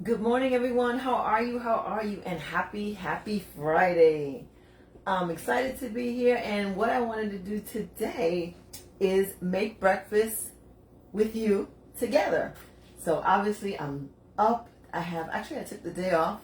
Good morning, everyone. How are you? How are you? And happy Friday. I'm excited to be here. And what I wanted to do today is make breakfast with you together. So obviously I'm up. I took the day off.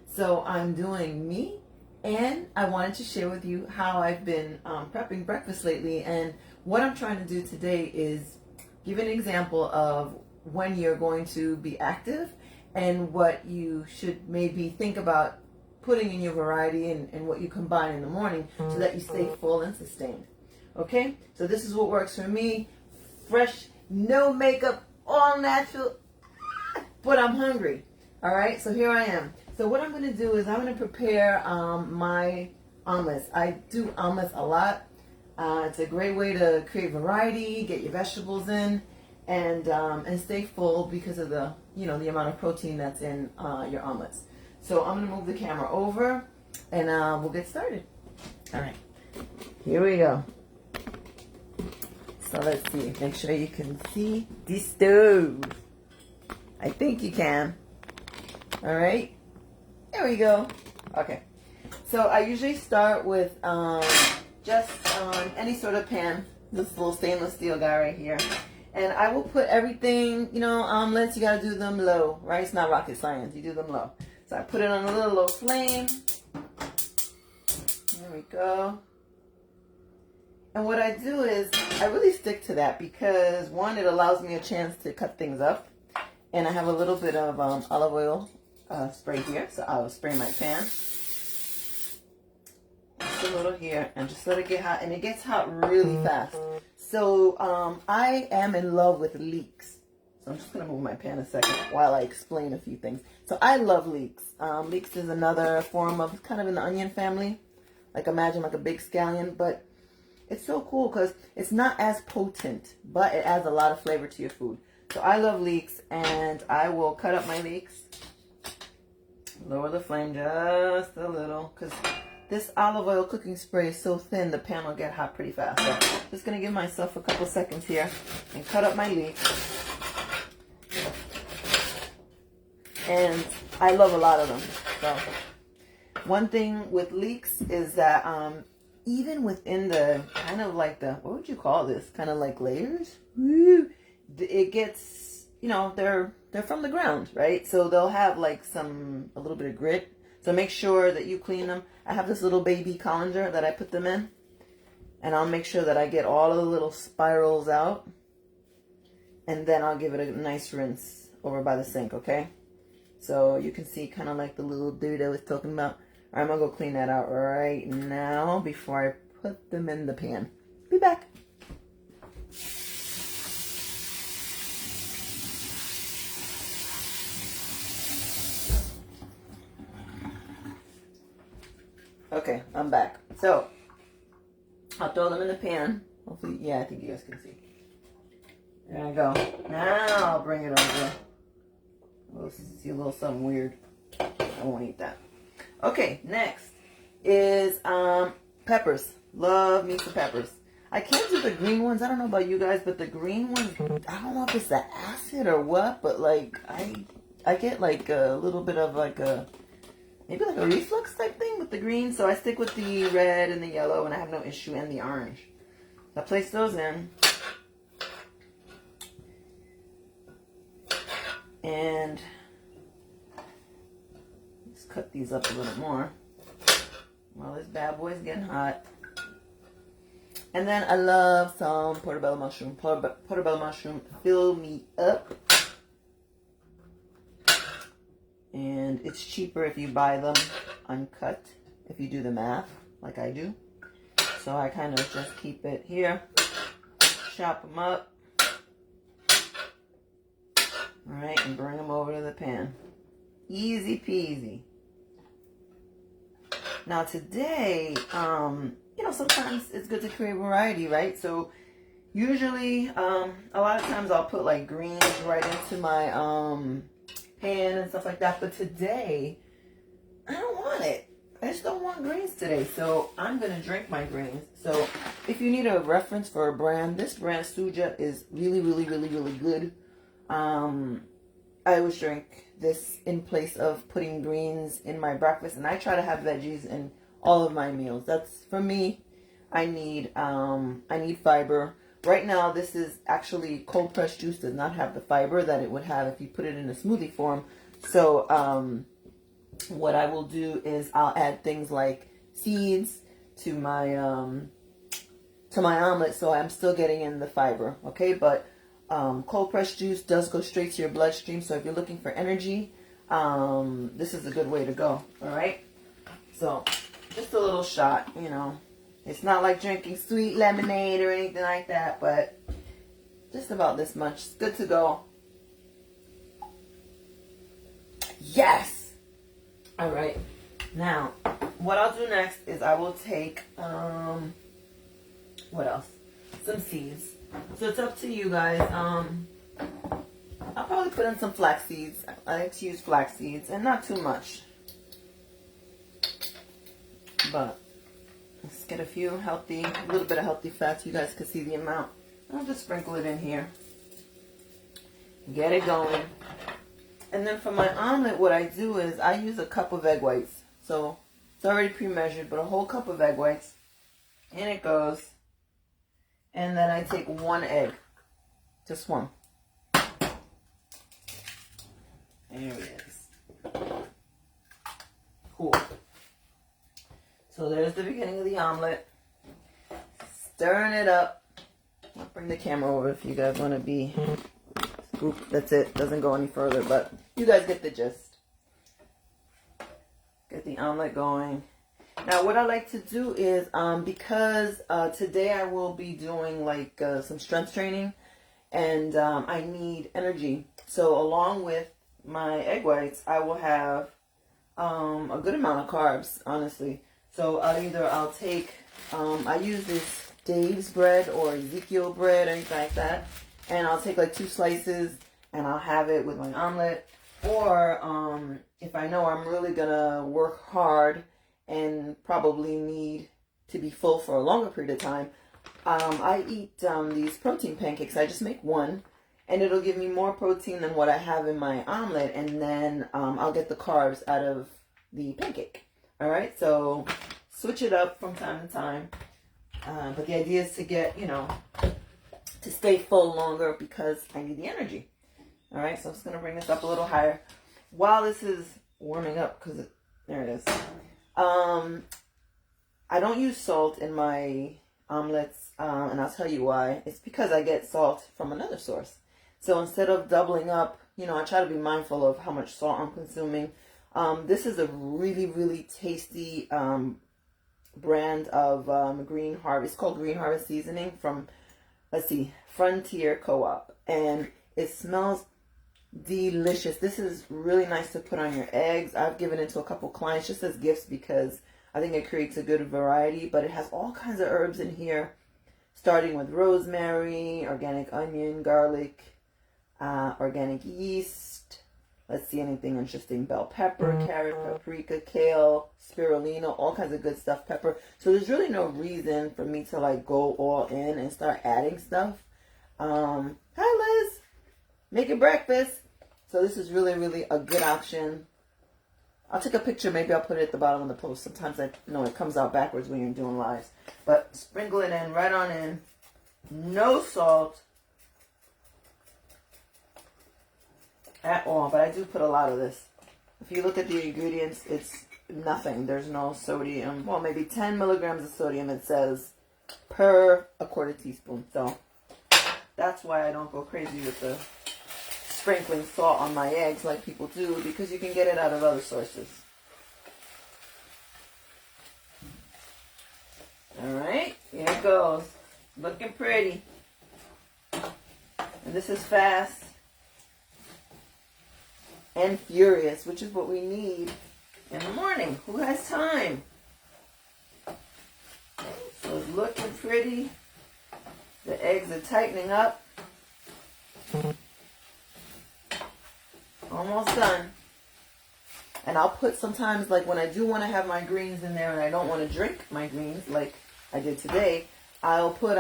So I'm doing me. And I wanted to share with you how I've been prepping breakfast lately. And what I'm trying to do today is give an example of when you're going to be active and what you should maybe think about putting in your variety and what you combine in the morning so that you stay full and sustained. Okay? So this is what works for me. Fresh, no makeup, all natural, but I'm hungry. All right? So here I am. So what I'm going to do is I'm going to prepare my omelets. I do omelets a lot. It's a great way to create variety, get your vegetables in, and stay full because of the the amount of protein that's in your omelets. So I'm gonna move the camera over, and we'll get started. All right, here we go. So let's see. Make sure you can see the stove. I think you can. All right, there we go. Okay, so I usually start with just any sort of pan. This little stainless steel guy right here. And I will put everything, omelets, you got to do them low, right? It's not rocket science. You do them low. So I put it on a little low flame. There we go. And what I do is I really stick to that because, one, it allows me a chance to cut things up. And I have a little bit of olive oil spray here. So I'll spray my pan. Just a little here and just let it get hot. And it gets hot really fast. So I am in love with leeks. So I'm just going to move my pan a second while I explain a few things. So I love leeks. Leeks is another form of kind of in the onion family. Like imagine like a big scallion. But it's so cool because it's not as potent. But it adds a lot of flavor to your food. So I love leeks. And I will cut up my leeks. Lower the flame just a little. Because this olive oil cooking spray is so thin, the pan will get hot pretty fast. So I'm just going to give myself a couple seconds here and cut up my leeks. And I love a lot of them. So one thing with leeks is that even within the kind of like the, what would you call this? Kind of like layers? Woo! It gets, they're from the ground, right? So they'll have like a little bit of grit. So make sure that you clean them. I have this little baby colander that I put them in. And I'll make sure that I get all of the little spirals out. And then I'll give it a nice rinse over by the sink, okay? So you can see kind of like the little dirt I was talking about. All right, I'm going to go clean that out right now before I put them in the pan. Be back. Okay, I'm back. So, I'll throw them in the pan. Hopefully, yeah, I think you guys can see. There I go. Now I'll bring it over. We'll see a little something weird. I won't eat that. Okay, next is peppers. Love me some peppers. I can't do the green ones. I don't know about you guys, but the green ones, I don't know if it's the acid or what, but like I get like a little bit of like a maybe like a reflux type thing with the green. So I stick with the red and the yellow, and I have no issue, and the orange. I place those in. And let's cut these up a little more while this bad boy's getting hot. And then I love some portobello mushroom. Portobello mushroom fill me up. And it's cheaper if you buy them uncut, if you do the math, like I do. So I kind of just keep it here, chop them up, all right, and bring them over to the pan. Easy peasy. Now today, sometimes it's good to create variety, right? So usually, a lot of times I'll put like greens right into my pan and stuff like that. But today, I don't want it. I just don't want greens today. So I'm going to drink my greens. So if you need a reference for a brand, this brand Suja is really, really, really, really good. I always drink this in place of putting greens in my breakfast, and I try to have veggies in all of my meals. That's for me. I need fiber. Right now, this is actually cold pressed juice. Does not have the fiber that it would have if you put it in a smoothie form. So what I will do is I'll add things like seeds to my omelet, so I'm still getting in the fiber. Okay, but cold pressed juice does go straight to your bloodstream. So if you're looking for energy, this is a good way to go. All right. So just a little shot, you know. It's not like drinking sweet lemonade or anything like that, but just about this much. It's good to go. Yes! All right. Now, what I'll do next is I will take, what else? Some seeds. So it's up to you guys. I'll probably put in some flax seeds. I like to use flax seeds, and not too much. But let's get a little bit of healthy fats. You guys can see the amount. I'll just sprinkle it in here. Get it going. And then for my omelet, what I do is I use a cup of egg whites. So it's already pre-measured, but a whole cup of egg whites. In it goes. And then I take one egg. Just one. There it is. Cool. So there's the beginning of the omelet. Stirring it up. I'll bring the camera over if you guys want to be. Oop, that's it. Doesn't go any further, but you guys get the gist. Get the omelet going. Now, what I like to do is, because today I will be doing like some strength training, and I need energy. So along with my egg whites, I will have a good amount of carbs, honestly. So I'll take, I use this Dave's bread or Ezekiel bread or anything like that. And I'll take like 2 slices and I'll have it with my omelet. Or if I know I'm really going to work hard and probably need to be full for a longer period of time, I eat these protein pancakes. I just make one. And it'll give me more protein than what I have in my omelet. And then I'll get the carbs out of the pancake. All right, so switch it up from time to time. But the idea is to get, to stay full longer because I need the energy. All right, so I'm just going to bring this up a little higher. While this is warming up, because there it is. I don't use salt in my omelets, and I'll tell you why. It's because I get salt from another source. So instead of doubling up, I try to be mindful of how much salt I'm consuming. This is a really, really tasty brand of Green Harvest. It's called Green Harvest Seasoning from, Frontier Co-op. And it smells delicious. This is really nice to put on your eggs. I've given it to a couple clients just as gifts because I think it creates a good variety. But it has all kinds of herbs in here, starting with rosemary, organic onion, garlic, organic yeast. Let's see, anything interesting. Bell pepper, carrot, paprika, kale, spirulina, all kinds of good stuff, pepper. So there's really no reason for me to like go all in and start adding stuff. Hi Liz, making breakfast. So this is really, really a good option. I'll take a picture, maybe I'll put it at the bottom of the post. Sometimes I know it comes out backwards when you're doing lives. But sprinkle it in, right on in. No salt at all, but I do put a lot of this. If you look at the ingredients, it's nothing. There's no sodium. Well, maybe 10 milligrams of sodium, it says, per a quarter teaspoon. So that's why I don't go crazy with the sprinkling salt on my eggs like people do, because you can get it out of other sources. All right, here it goes. Looking pretty. And this is fast and furious, which is what we need in the morning. Who has time? So it's looking pretty. The eggs are tightening up. Almost done. And I'll put sometimes, like when I do want to have my greens in there and I don't want to drink my greens like I did today, I'll put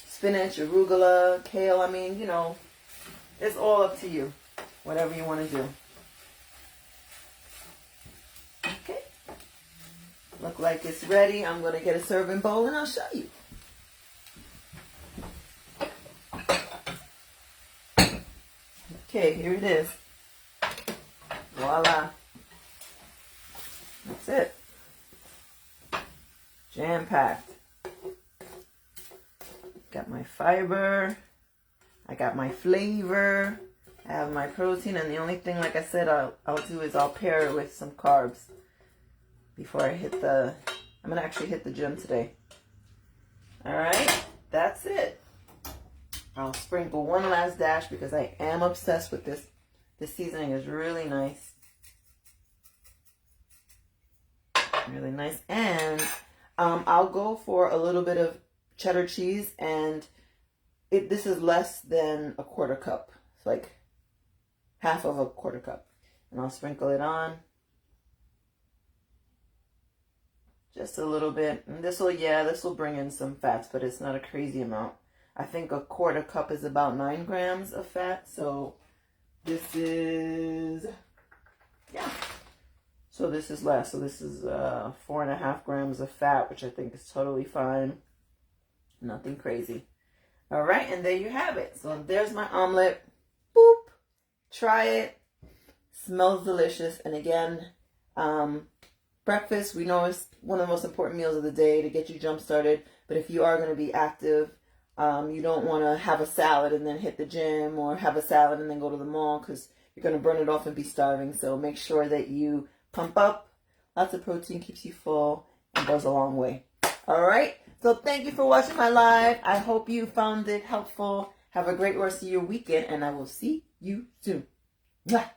spinach, arugula, kale. I mean, it's all up to you. whatever you want to do. Okay. Look like it's ready. I'm going to get a serving bowl and I'll show you. Okay, here it is. Voila. That's it. Jam-packed. Got my fiber. I got my flavor. I have my protein. And the only thing, like I said, I'll do is I'll pair it with some carbs before I hit the... I'm going to actually hit the gym today. Alright, that's it. I'll sprinkle one last dash because I am obsessed with this. This seasoning is really nice. Really nice. And I'll go for a little bit of cheddar cheese, and this is less than a quarter cup. It's like half of a quarter cup. And I'll sprinkle it on. Just a little bit. And this will bring in some fats, but it's not a crazy amount. I think a quarter cup is about 9 grams of fat. So this is, yeah. So this is less. So this is 4.5 grams of fat, which I think is totally fine. Nothing crazy. All right, and there you have it. So there's my omelet. Boop. Try it. Smells delicious. And again, breakfast, we know it's one of the most important meals of the day to get you jump started. But if you are going to be active, you don't want to have a salad and then hit the gym, or have a salad and then go to the mall, because you're going to burn it off and be starving. So make sure that you pump up. Lots of protein keeps you full and goes a long way. All right. So thank you for watching my live. I hope you found it helpful. Have a great rest of your weekend, and I will see you soon. Mwah.